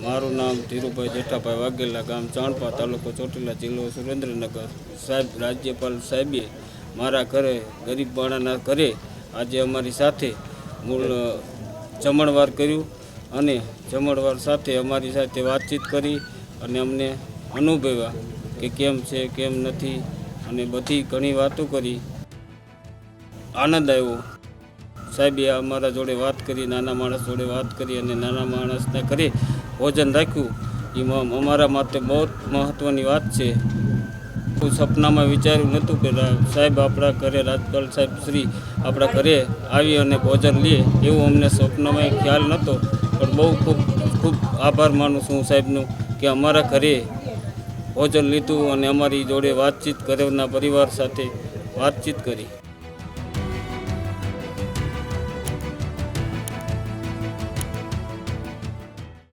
મારું નામ ધીરુભાઈ જેઠાભાઈ વાઘેલા, ગામ ચાણપા, તાલુકો ચોટીલા, જિલ્લો સુરેન્દ્રનગર. સાહેબ, રાજ્યપાલ સાહેબે મારા ઘરે, ગરીબ માણસના ઘરે આજે અમારી સાથે મૂળ જમણવાર કર્યું અને જમણવાર સાથે અમારી સાથે વાતચીત કરી અને અમને અનુભવ્યા કે કેમ છે કેમ નથી અને બધી ઘણી વાતો કરી. આનંદ આવ્યો. સાહેબે અમારા જોડે વાત કરી, નાના માણસ જોડે વાત કરી અને નાના માણસના ઘરે ભોજન રાખ્યું. એમાં અમારા માટે બહુ મહત્ત્વની વાત છે. હું સપનામાં વિચાર્યું નહોતું કે સાહેબ આપણા ઘરે, રાજપાલ સાહેબ શ્રી આપણા ઘરે આવી અને ભોજન લે, એવું અમને સ્વપ્નમાં ખ્યાલ નહોતો. પણ બહુ ખૂબ ખૂબ આભાર માનું છું હું સાહેબનું કે અમારા ઘરે ભોજન લીધું અને અમારી જોડે વાતચીત ઘરના પરિવાર સાથે વાતચીત કરી.